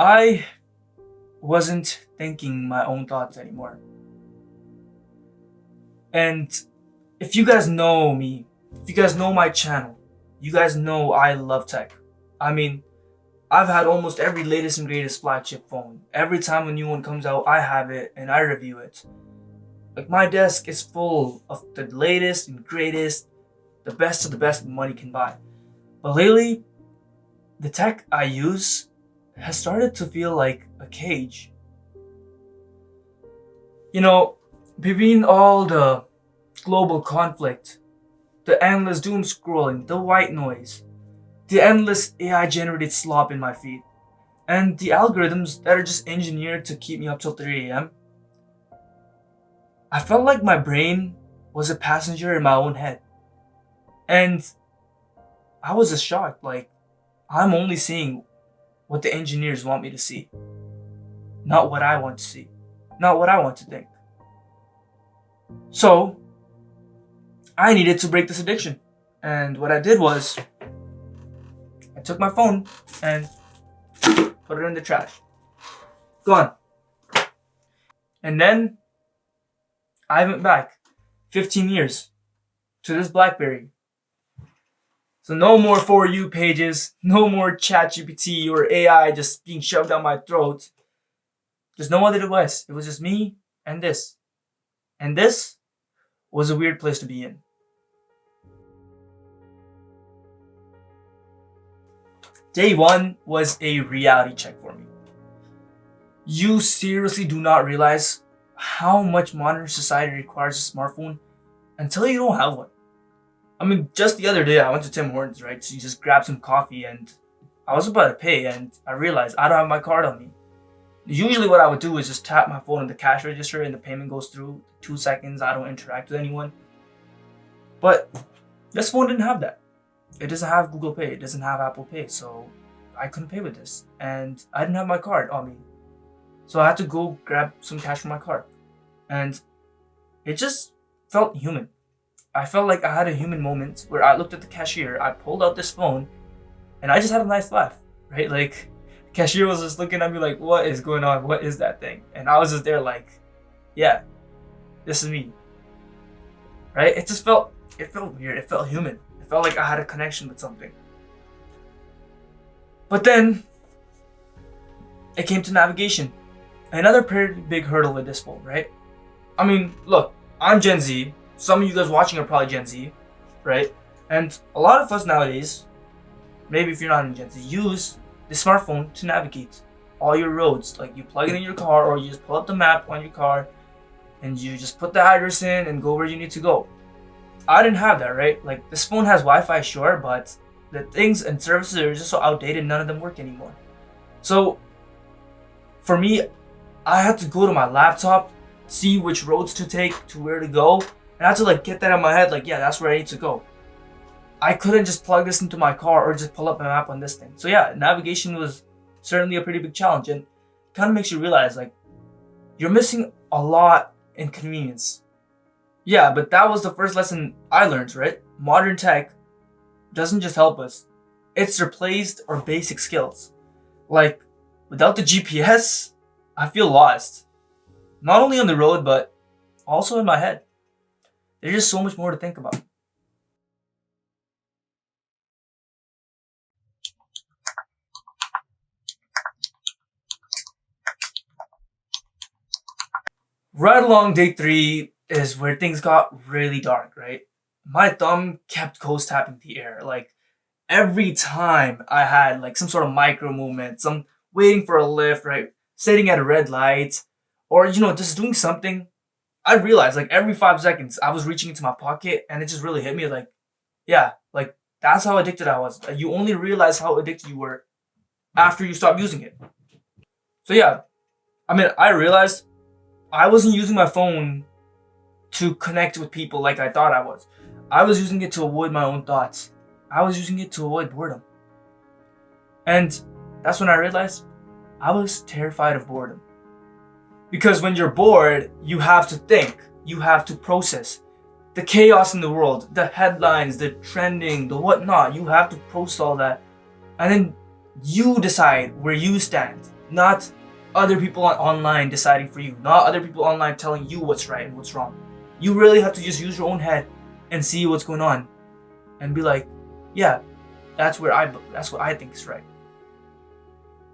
I wasn't thinking my own thoughts anymore. And if you guys know me, if you guys know my channel, you guys know I love tech. I mean, I've had almost every latest and greatest flagship phone. Every time a new one comes out, I have it and I review it. Like, my desk is full of the latest and greatest, the best of the best money can buy. But lately, the tech I use has started to feel like a cage. You know, between all the global conflict, the endless doom scrolling, the white noise, the endless AI generated slop in my feed, and the algorithms that are just engineered to keep me up till 3 a.m., I felt like my brain was a passenger in my own head. And I was just shocked, like, I'm only seeing what the engineers want me to see, not what I want to see, not what I want to think. So, I needed to break this addiction. And what I did was, I took my phone and put it in the trash. Gone. And then I went back 15 years to this BlackBerry. So no more For You pages, no more ChatGPT or AI just being shoved down my throat. There's no other device. It was just me and this. And this was a weird place to be in. Day one was a reality check for me. You seriously do not realize how much modern society requires a smartphone until you don't have one. I mean, just the other day I went to Tim Hortons, right? So you just grab some coffee and I was about to pay and I realized I don't have my card on me. Usually what I would do is just tap my phone in the cash register and the payment goes through 2 seconds. I don't interact with anyone. But this phone didn't have that. It doesn't have Google Pay. It doesn't have Apple Pay. So I couldn't pay with this. And I didn't have my card on me. So I had to go grab some cash from my card. And it just felt human. I felt like I had a human moment where I looked at the cashier, I pulled out this phone, and I just had a nice laugh, right? Like, the cashier was just looking at me like, what is going on? What is that thing? And I was just there like, yeah, this is me, right? It felt weird. It felt human. It felt like I had a connection with something. But then, it came to navigation. Another pretty big hurdle with this phone, right? I mean, look, I'm Gen Z. Some of you guys watching are probably Gen Z, right? And a lot of us nowadays, maybe if you're not in Gen Z, use the smartphone to navigate all your roads. Like, you plug it in your car or you just pull up the map on your car and you just put the address in and go where you need to go. I didn't have that, right? Like, this phone has Wi-Fi, sure, but the things and services are just so outdated, none of them work anymore. So, for me, I had to go to my laptop, see which roads to take, to where to go, and I had to like get that in my head, like, yeah, that's where I need to go. I couldn't just plug this into my car or just pull up a map on this thing. So yeah, navigation was certainly a pretty big challenge and kind of makes you realize like you're missing a lot in convenience. Yeah, but that was the first lesson I learned, right? Modern tech doesn't just help us. It's replaced our basic skills. Like, without the GPS, I feel lost. Not only on the road, but also in my head. There's just so much more to think about. Right along day 3 is where things got really dark, right? My thumb kept ghost tapping the air. Like, every time I had like some sort of micro movement, some waiting for a lift, right? Sitting at a red light, or just doing something, I realized like every 5 seconds I was reaching into my pocket and it just really hit me like, yeah, like that's how addicted I was. Like, you only realize how addicted you were after you stop using it. So yeah, I mean, I realized I wasn't using my phone to connect with people like I thought I was. I was using it to avoid my own thoughts. I was using it to avoid boredom. And that's when I realized I was terrified of boredom. Because when you're bored, you have to think, you have to process the chaos in the world, the headlines, the trending, the whatnot. You have to process all that. And then you decide where you stand. Not other people online deciding for you. Not other people online telling you what's right and what's wrong. You really have to just use your own head and see what's going on, and be like, yeah, that's what I think is right.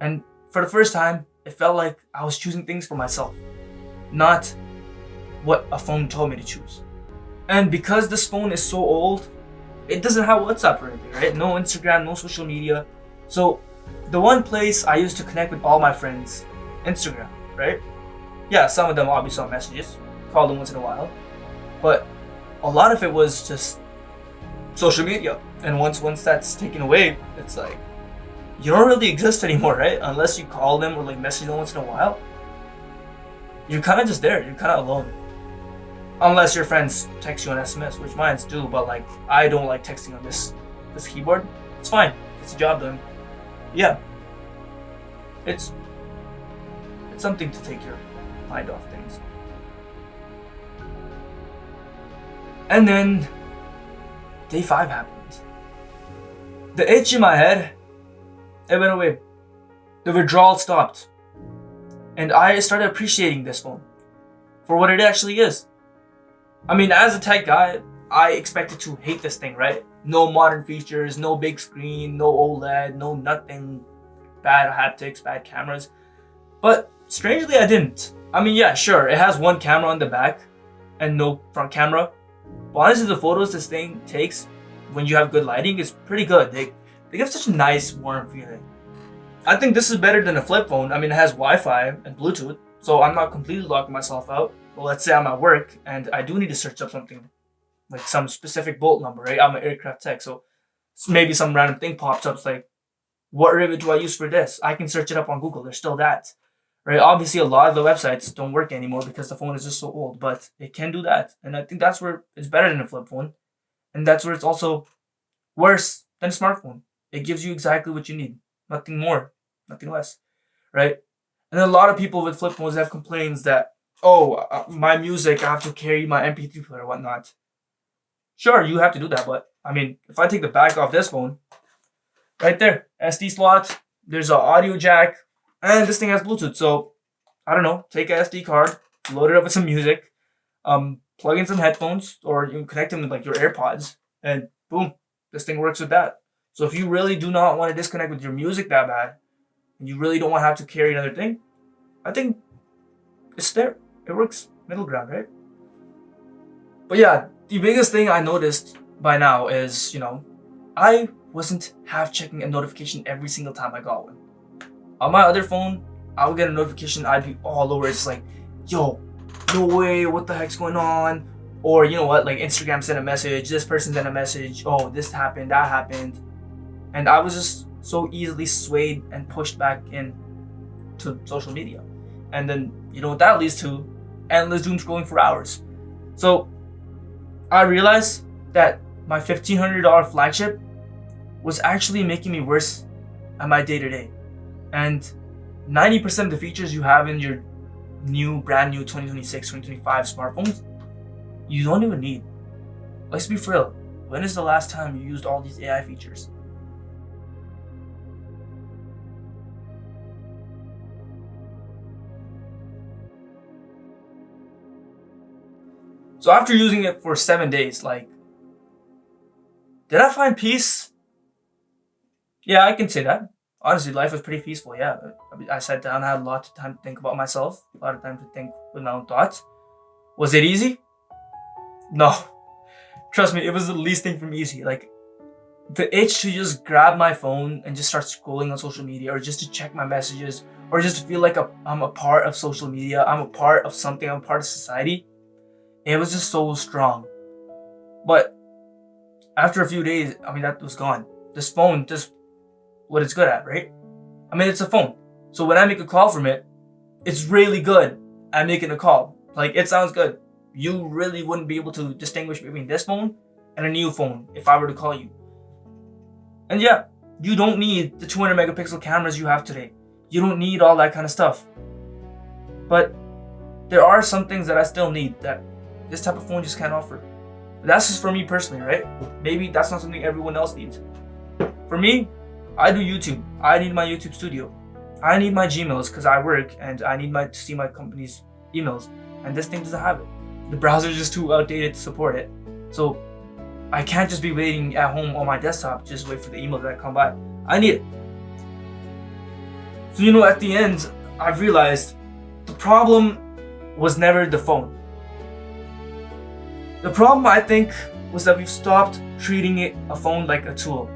And for the first time, it felt like I was choosing things for myself, not what a phone told me to choose. And because this phone is so old, it doesn't have WhatsApp or anything, right? No Instagram, no social media. So the one place I used to connect with all my friends, Instagram, right? Yeah, some of them obviously on messages, call them once in a while, but a lot of it was just social media. And once that's taken away, it's like you don't really exist anymore, right? Unless you call them or like message them once in a while, you're kind of just there. You're kind of alone. Unless your friends text you on SMS, which mine do, but like I don't like texting on this keyboard. It's fine. It's a job done. Yeah. It's something to take your mind off things. And then day 5 happened. The itch in my head, it went away. The withdrawal stopped. And I started appreciating this phone for what it actually is. I mean, as a tech guy, I expected to hate this thing, right? No modern features, no big screen, no OLED, no nothing, bad haptics, bad cameras. But strangely, I didn't. I mean, yeah, sure, it has one camera on the back and no front camera. But honestly, the photos this thing takes when you have good lighting is pretty good. They give such a nice, warm feeling. I think this is better than a flip phone. I mean, it has Wi-Fi and Bluetooth, so I'm not completely locking myself out. Well, let's say I'm at work and I do need to search up something, like some specific bolt number, right? I'm an aircraft tech, so maybe some random thing pops up. It's like, what rivet do I use for this? I can search it up on Google. There's still that, right? Obviously, a lot of the websites don't work anymore because the phone is just so old, but it can do that. And I think that's where it's better than a flip phone. And that's where it's also worse than a smartphone. It gives you exactly what you need. Nothing more, nothing less, right? And a lot of people with flip phones have complaints that, my music, I have to carry my MP3 player or whatnot. Sure, you have to do that, but I mean, if I take the back off this phone, right there, SD slot, there's an audio jack, and this thing has Bluetooth. So, I don't know, take an SD card, load it up with some music, plug in some headphones, or you can connect them with like your AirPods, and boom, this thing works with that. So if you really do not want to disconnect with your music that bad, and you really don't want to have to carry another thing, I think it's there. It works. Middle ground, right? But yeah, the biggest thing I noticed by now is, I wasn't half checking a notification every single time I got one. On my other phone, I would get a notification, I'd be all over. It's like, yo, no way, what the heck's going on? Or you know what, like Instagram sent a message, this person sent a message, oh, this happened, that happened. And I was just so easily swayed and pushed back in to social media. And then, you know what that leads to? Endless doom scrolling for hours. So I realized that my $1,500 flagship was actually making me worse at my day-to-day. And 90% of the features you have in your brand new 2026, 2025 smartphones, you don't even need. Let's be for real. When is the last time you used all these AI features? So after using it for 7 days, like, did I find peace? Yeah, I can say that. Honestly, life was pretty peaceful, yeah. I sat down, I had a lot of time to think about myself, a lot of time to think with my own thoughts. Was it easy? No. Trust me, it was the least thing from easy. Like, the itch to just grab my phone and just start scrolling on social media, or just to check my messages, or just to feel like I'm a part of social media, I'm a part of something, I'm a part of society. It was just so strong. But after a few days, I mean, that was gone. This phone, just what it's good at, right? I mean, it's a phone. So when I make a call from it, it's really good at making a call. Like, it sounds good. You really wouldn't be able to distinguish between this phone and a new phone if I were to call you. And yeah, you don't need the 200 megapixel cameras you have today. You don't need all that kind of stuff. But there are some things that I still need that this type of phone just can't offer. But that's just for me personally, right? Maybe that's not something everyone else needs. For me, I do YouTube. I need my YouTube studio. I need my Gmails because I work and I need to see my company's emails, and this thing doesn't have it. The browser is just too outdated to support it. So I can't just be waiting at home on my desktop, just wait for the emails that come by. I need it. So at the end, I've realized the problem was never the phone. The problem, I think, was that we've stopped treating a phone like a tool,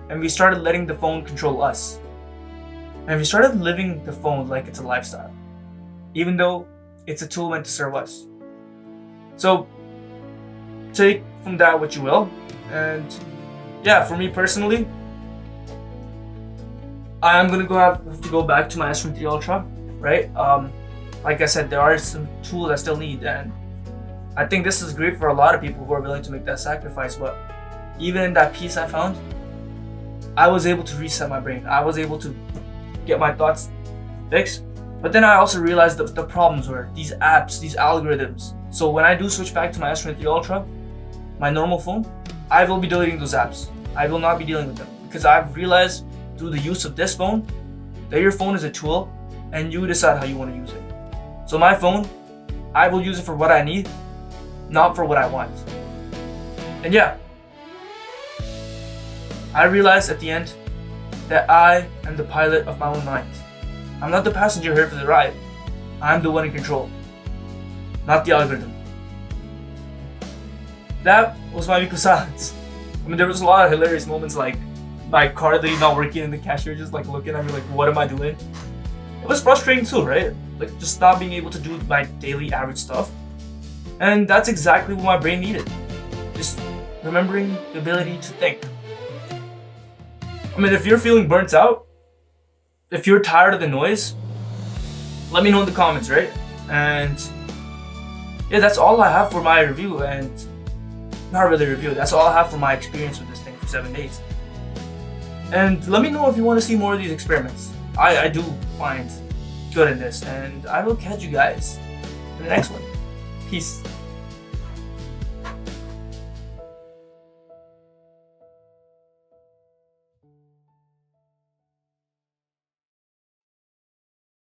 and we started letting the phone control us. And we started living the phone like it's a lifestyle, even though it's a tool meant to serve us. So take from that what you will. And yeah, for me personally, I'm gonna have to go back to my S23 Ultra, right? Like I said, there are some tools I still need, and I think this is great for a lot of people who are willing to make that sacrifice. But even in that peace I found, I was able to reset my brain. I was able to get my thoughts fixed. But then I also realized that the problems were these apps, these algorithms. So when I do switch back to my S23 Ultra, my normal phone, I will be deleting those apps. I will not be dealing with them because I've realized through the use of this phone that your phone is a tool and you decide how you want to use it. So my phone, I will use it for what I need, not for what I want. And yeah, I realized at the end that I am the pilot of my own mind. I'm not the passenger here for the ride. I'm the one in control, not the algorithm. That was my week of silence. I mean, there was a lot of hilarious moments, like my card lady not working and the cashier just like looking at me like, what am I doing? It was frustrating too, right? Like just not being able to do my daily average stuff. And that's exactly what my brain needed. Just remembering the ability to think. I mean, if you're feeling burnt out, if you're tired of the noise, let me know in the comments, right? And yeah, that's all I have for my review, and not really a review, that's all I have for my experience with this thing for 7 days. And let me know if you want to see more of these experiments. I do find good in this, and I will catch you guys in the next one. Peace.